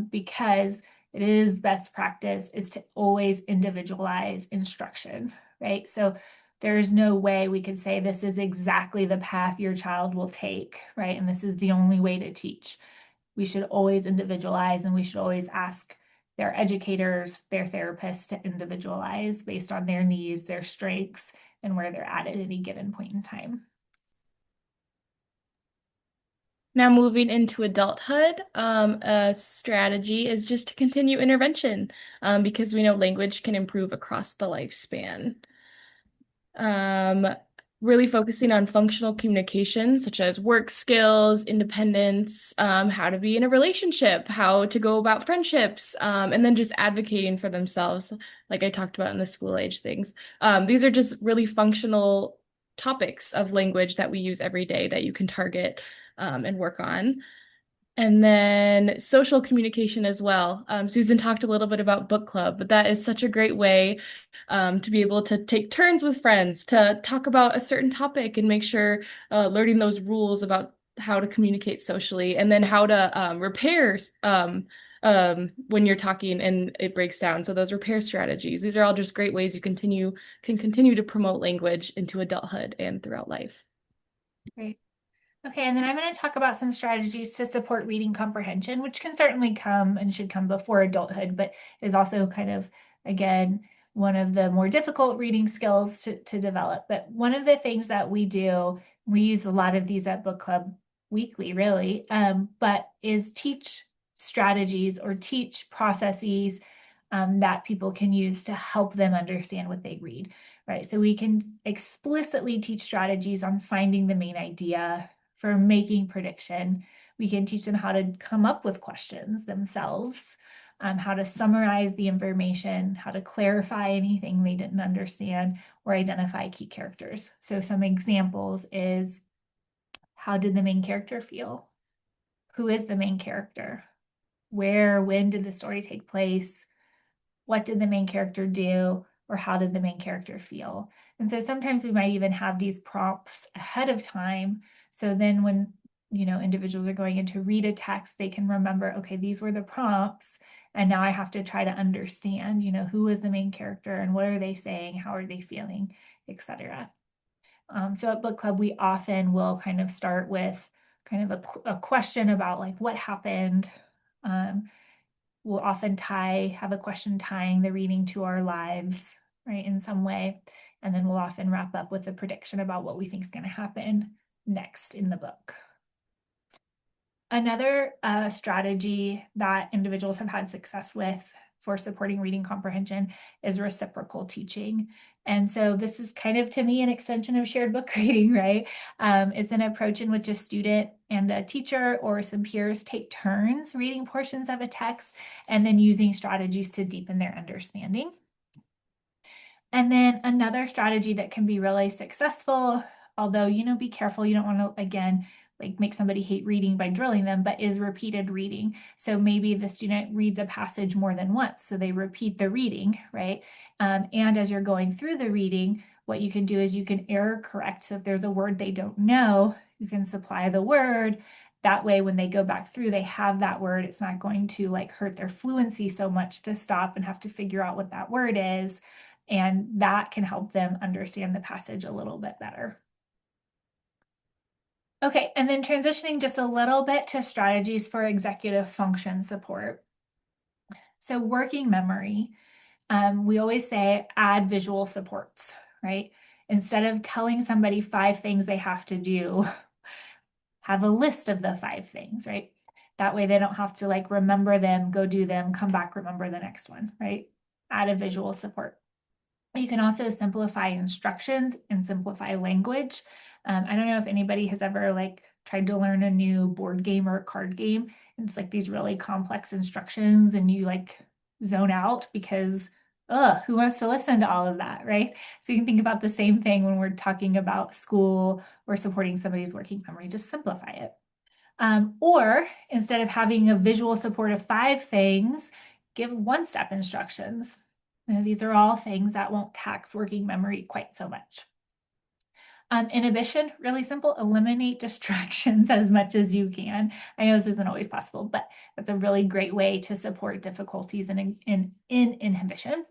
because it is best practice, is to always individualize instruction, right? So there's no way we could say this is exactly the path your child will take, right? And this is the only way to teach. We should always individualize and we should always ask their educators, their therapists to individualize based on their needs, their strengths, and where they're at any given point in time. Now, moving into adulthood, a strategy is just to continue intervention because we know language can improve across the lifespan. Um, really focusing on functional communication, such as work skills, independence, how to be in a relationship, how to go about friendships, and then just advocating for themselves, like I talked about in the school age things. These are just really functional topics of language that we use every day that you can target and work on. And then social communication as well. Susan talked a little bit about book club, but that is such a great way to be able to take turns with friends to talk about a certain topic and make sure learning those rules about how to communicate socially and then how to repair when you're talking and it breaks down. So those repair strategies, these are all just great ways you can continue to promote language into adulthood and throughout life. Great. Okay, and then I'm going to talk about some strategies to support reading comprehension, which can certainly come and should come before adulthood, but is also kind of, again, one of the more difficult reading skills to develop. But one of the things that we do, we use a lot of these at book club weekly, really, but is teach strategies or teach processes that people can use to help them understand what they read, right? So we can explicitly teach strategies on finding the main idea for making prediction. We can teach them how to come up with questions themselves, how to summarize the information, how to clarify anything they didn't understand, or identify key characters. So some examples is, how did the main character feel? Who is the main character? Where, when did the story take place? What did the main character do? Or how did the main character feel? And so sometimes we might even have these prompts ahead of time. So then when, individuals are going in to read a text, they can remember, okay, these were the prompts. And now I have to try to understand, who is the main character and what are they saying? How are they feeling, etc. So at book club, we often will kind of start with kind of a question about like what happened. Um, we'll often have a question tying the reading to our lives, right, in some way. And then we'll often wrap up with a prediction about what we think is going to happen next in the book. Another strategy that individuals have had success with for supporting reading comprehension is reciprocal teaching. And so this is kind of, to me, an extension of shared book reading, right? It's an approach in which a student and a teacher or some peers take turns reading portions of a text and then using strategies to deepen their understanding. And then another strategy that can be really successful, although, be careful, you don't want to, again, like make somebody hate reading by drilling them, but is repeated reading. So maybe the student reads a passage more than once, so they repeat the reading, right? And as you're going through the reading, what you can do is you can error correct. So if there's a word they don't know, you can supply the word. That way, when they go back through, they have that word. It's not going to like hurt their fluency so much to stop and have to figure out what that word is. And that can help them understand the passage a little bit better. Okay, and then transitioning just a little bit to strategies for executive function support. So working memory, we always say add visual supports, right? Instead of telling somebody 5 things they have to do, have a list of the 5 things, right? That way they don't have to like remember them, go do them, come back, remember the next one, right? Add a visual support. You can also simplify instructions and simplify language. I don't know if anybody has ever like tried to learn a new board game or card game. And it's like these really complex instructions and you like zone out because, who wants to listen to all of that, right? So you can think about the same thing when we're talking about school or supporting somebody's working memory, just simplify it. Or instead of having a visual support of 5 things, give one-step instructions. These are all things that won't tax working memory quite so much. Inhibition, really simple, eliminate distractions as much as you can. I know this isn't always possible, but that's a really great way to support difficulties in inhibition.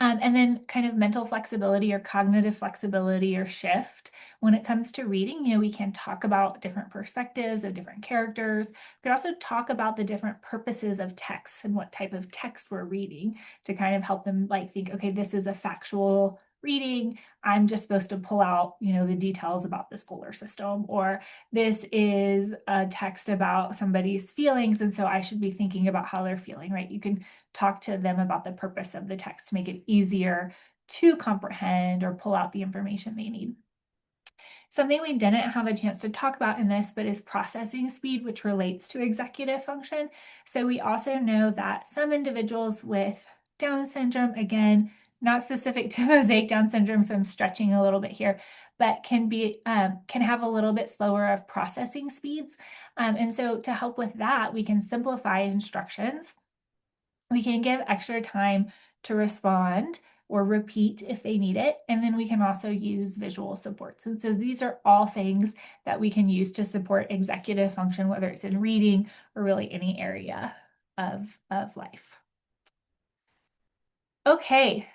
And then kind of mental flexibility or cognitive flexibility or shift. When it comes to reading, we can talk about different perspectives of different characters. We could also talk about the different purposes of text and what type of text we're reading to kind of help them like think, okay, this is a factual reading. I'm just supposed to pull out, the details about the solar system, or this is a text about somebody's feelings, and so I should be thinking about how they're feeling, right? You can talk to them about the purpose of the text to make it easier to comprehend or pull out the information they need. Something we didn't have a chance to talk about in this, but is processing speed, which relates to executive function. So we also know that some individuals with Down syndrome, again, not specific to mosaic Down syndrome, so I'm stretching a little bit here, but can have a little bit slower of processing speeds. And so to help with that, we can simplify instructions. We can give extra time to respond or repeat if they need it. And then we can also use visual supports. And so these are all things that we can use to support executive function, whether it's in reading or really any area of life. Okay.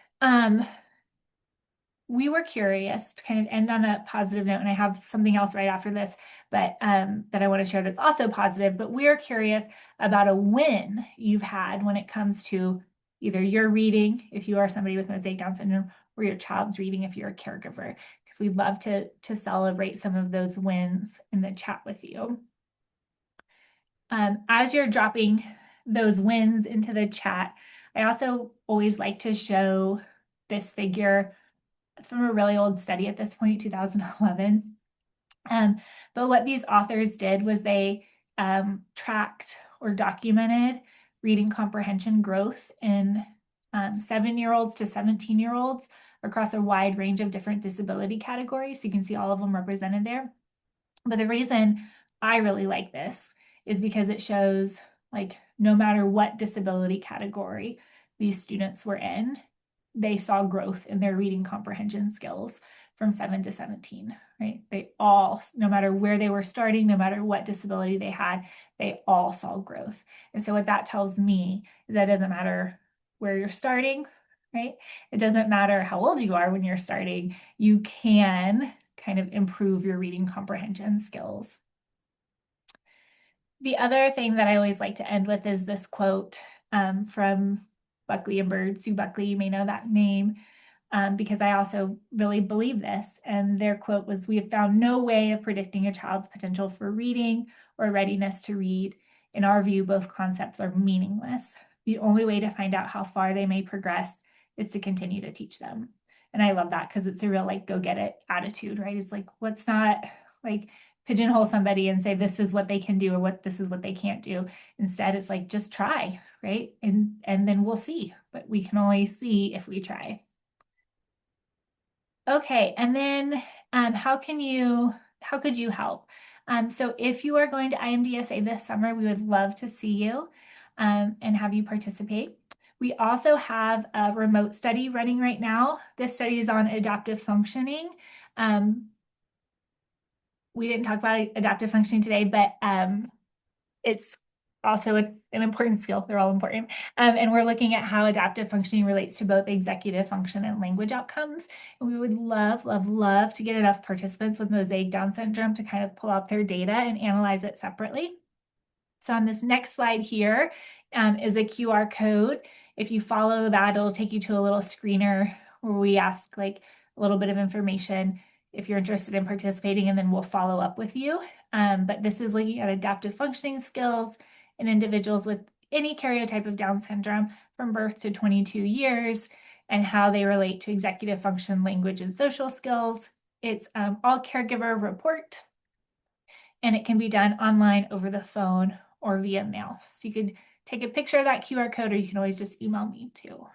we were curious to kind of end on a positive note, and I have something else right after this, but that I want to share that's also positive. But we are curious about a win you've had when it comes to either your reading, if you are somebody with Mosaic Down syndrome, or your child's reading, if you're a caregiver, because we'd love to celebrate some of those wins in the chat with you. As you're dropping those wins into the chat, I also always like to show this figure. It's from a really old study at this point, 2011. But what these authors did was they tracked or documented reading comprehension growth in 7-year-olds to 17-year-olds across a wide range of different disability categories. So you can see all of them represented there. But the reason I really like this is because it shows like no matter what disability category these students were in, they saw growth in their reading comprehension skills from 7 to 17, right? They all, no matter where they were starting, no matter what disability they had, they all saw growth. And so what that tells me is that it doesn't matter where you're starting, right? It doesn't matter how old you are when you're starting, you can kind of improve your reading comprehension skills. The other thing that I always like to end with is this quote from Buckley and Bird, Sue Buckley, you may know that name, because I also really believe this. And their quote was, "We have found no way of predicting a child's potential for reading or readiness to read. In our view, both concepts are meaningless. The only way to find out how far they may progress is to continue to teach them." And I love that because it's a real like go get it attitude, right? It's like, let's not like pigeonhole somebody and say this is what they can do or what this is what they can't do. Instead, it's like just try, right? And then we'll see. But we can only see if we try. Okay, and then how could you help? So if you are going to IMDSA this summer, we would love to see you and have you participate. We also have a remote study running right now. This study is on adaptive functioning. We didn't talk about adaptive functioning today, but it's also an important skill. They're all important. And we're looking at how adaptive functioning relates to both executive function and language outcomes. And we would love, love, love to get enough participants with Mosaic Down syndrome to kind of pull out their data and analyze it separately. So on this next slide here is a QR code. If you follow that, it'll take you to a little screener where we ask like a little bit of information if you're interested in participating, and then we'll follow up with you. But this is looking at adaptive functioning skills in individuals with any karyotype of Down syndrome from birth to 22 years and how they relate to executive function, language, and social skills. It's all caregiver report, and it can be done online, over the phone, or via mail. So you could take a picture of that QR code, or you can always just email me too.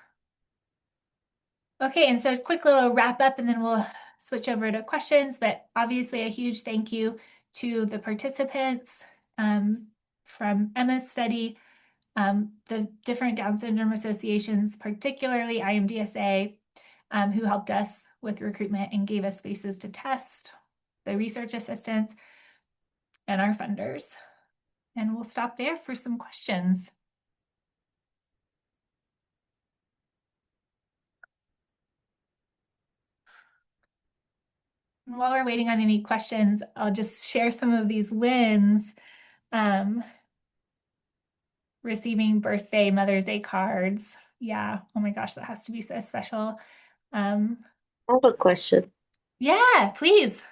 Okay, and so a quick little wrap up, and then we'll switch over to questions. But obviously, a huge thank you to the participants from Emma's study, the different Down syndrome associations, particularly IMDSA, who helped us with recruitment and gave us spaces to test, the research assistants, and our funders. And we'll stop there for some questions. And while we're waiting on any questions, I'll just share some of these wins. Receiving birthday, Mother's Day cards. Yeah. Oh my gosh, that has to be so special. Um, I have a question. yeah, please.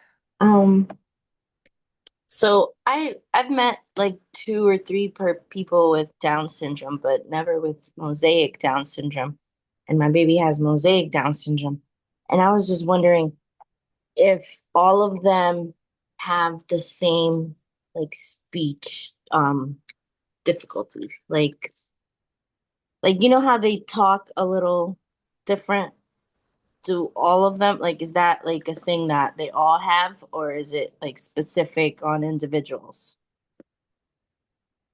Um, so I've met like two or three per people with Down syndrome, but never with Mosaic Down syndrome. And my baby has Mosaic Down syndrome. And I was just wondering if all of them have the same like speech difficulty. Like you know how they talk a little different? Do all of them, like, is that like a thing that they all have, or is it like specific on individuals?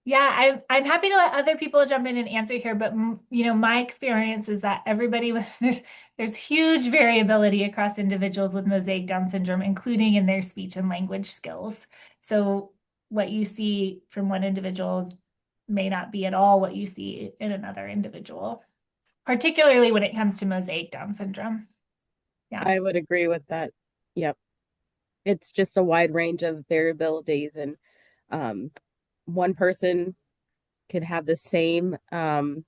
Yeah, I'm happy to let other people jump in and answer here, but my experience is that everybody with there's huge variability across individuals with Mosaic Down syndrome, including in their speech and language skills. So what you see from one individual may not be at all what you see in another individual, particularly when it comes to Mosaic Down syndrome. Yeah. I would agree with that. Yep. It's just a wide range of variabilities, and um, one person could have the same, and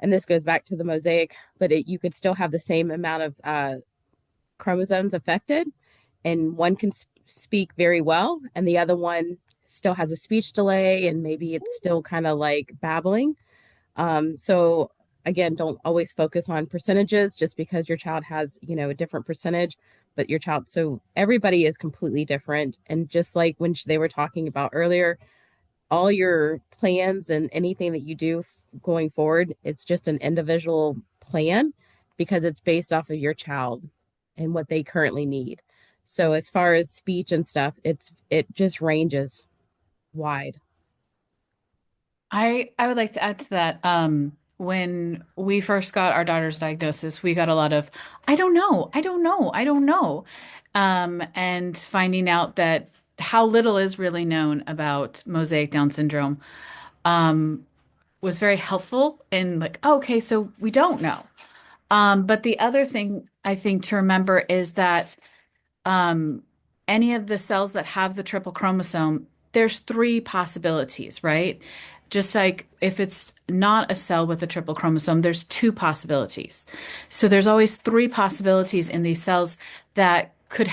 this goes back to the mosaic, but you could still have the same amount of chromosomes affected, and one can speak very well, and the other one still has a speech delay, and maybe it's still kind of like babbling. So again, don't always focus on percentages just because your child has, a different percentage, but your child, so everybody is completely different. And just like when they were talking about earlier, all your plans and anything that you do going forward, it's just an individual plan because it's based off of your child and what they currently need. So as far as speech and stuff, it just ranges wide. I would like to add to that. When we first got our daughter's diagnosis, we got a lot of, I don't know, I don't know, I don't know. And finding out that how little is really known about mosaic Down syndrome, um, was very helpful in like, oh, okay, so we don't know. But the other thing I think to remember is that um, any of the cells that have the triple chromosome, there's three possibilities, right? Just like if it's not a cell with a triple chromosome, there's two possibilities. So there's always three possibilities in these cells that could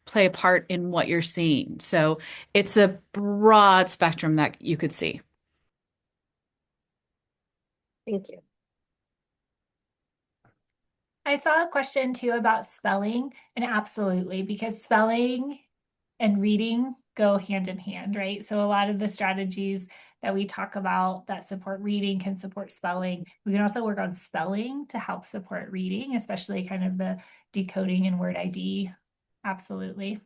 play a part in what you're seeing. So it's a broad spectrum that you could see. Thank you. I saw a question too about spelling, and absolutely, because spelling and reading go hand in hand, right? So a lot of the strategies that we talk about that support reading can support spelling. We can also work on spelling to help support reading, especially kind of the decoding and word ID. Absolutely.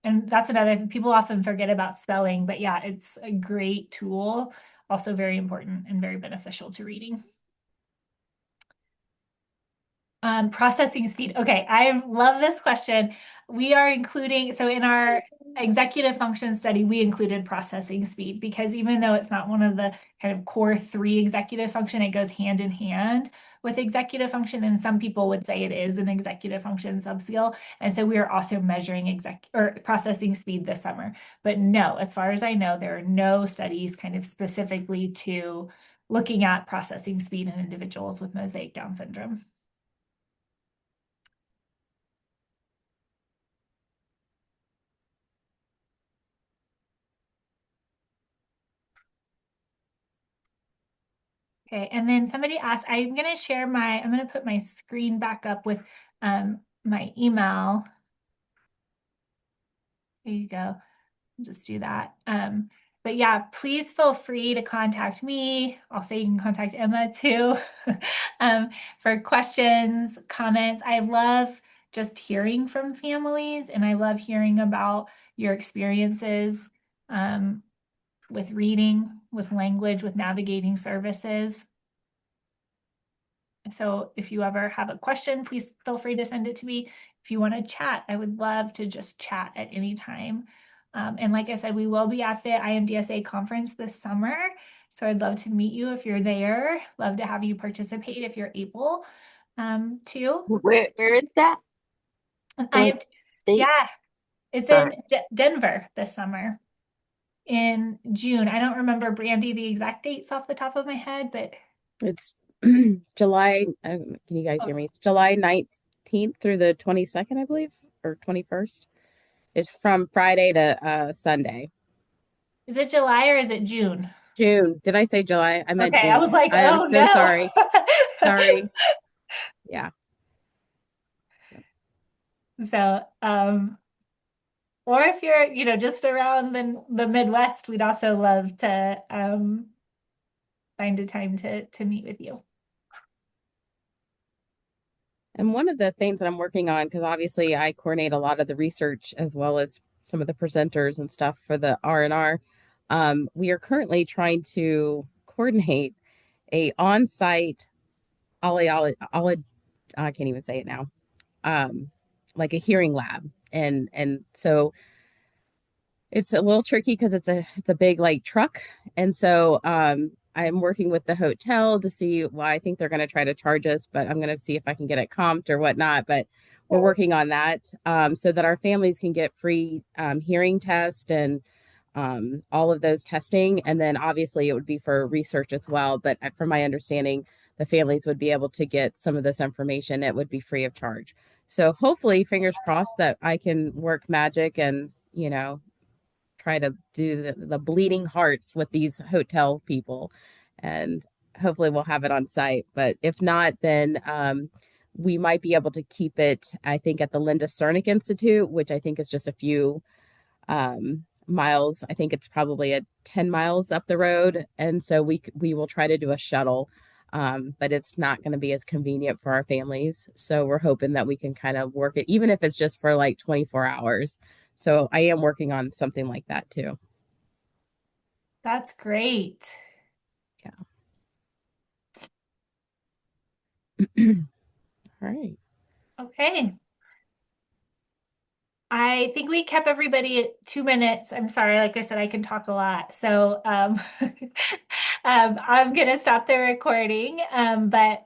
And that's another, people often forget about spelling, but yeah, it's a great tool, also very important and very beneficial to reading. Processing speed. Okay, I love this question. We are including, so in our executive function study, we included processing speed because even though it's not one of the kind of core three executive function, it goes hand in hand with executive function. And some people would say it is an executive function subskill. And so we are also measuring processing speed this summer. But no, as far as I know, there are no studies kind of specifically to looking at processing speed in individuals with mosaic Down syndrome. Okay, and then somebody asked, I'm going to put my screen back up with my email. There you go. Just do that. But yeah, please feel free to contact me. I'll say you can contact Emma too for questions, comments. I love just hearing from families, and I love hearing about your experiences with reading, with language, with navigating services. So if you ever have a question, please feel free to send it to me. If you want to chat, I would love to just chat at any time. And like I said, we will be at the IMDSA conference this summer. So I'd love to meet you if you're there. Love to have you participate if you're able to. Where is that? And What state? yeah, it's in Sorry. Denver this summer in June. I don't remember, Brandy, the exact dates off the top of my head, but It's July, can you guys oh, hear me? July 19th through the 22nd, I believe, or 21st. It's from Friday to Sunday. is it July or is it June? June. Did I say July? I meant Okay, I was June. like, I am oh so no. sorry. Sorry. Yeah. So, or if you're, just around the Midwest, we'd also love to find a time to meet with you. And one of the things that I'm working on, because obviously I coordinate a lot of the research as well as some of the presenters and stuff for the R&R. We are currently trying to coordinate a on-site I can't even say it now. Like a hearing lab. And so it's a little tricky because it's a big like truck. And so I'm working with the hotel to see, well, I think they're going to try to charge us, but I'm going to see if I can get it comped or whatnot. But we're working on that so that our families can get free hearing test and all of those testing. And then obviously it would be for research as well. But from my understanding, the families would be able to get some of this information. It would be free of charge. So hopefully, fingers crossed that I can work magic and, try to do the bleeding hearts with these hotel people. And hopefully we'll have it on site. But if not, then we might be able to keep it, I think, at the Linda Cernick Institute, which I think is just a few miles. I think it's probably 10 miles up the road. And so we will try to do a shuttle. But it's not going to be as convenient for our families. So we're hoping that we can kind of work it, even if it's just for like 24 hours. So I am working on something like that too. That's great. Yeah. All right. Okay. I think we kept everybody at 2 minutes. I'm sorry, like I said, I can talk a lot. So I'm gonna stop the recording. But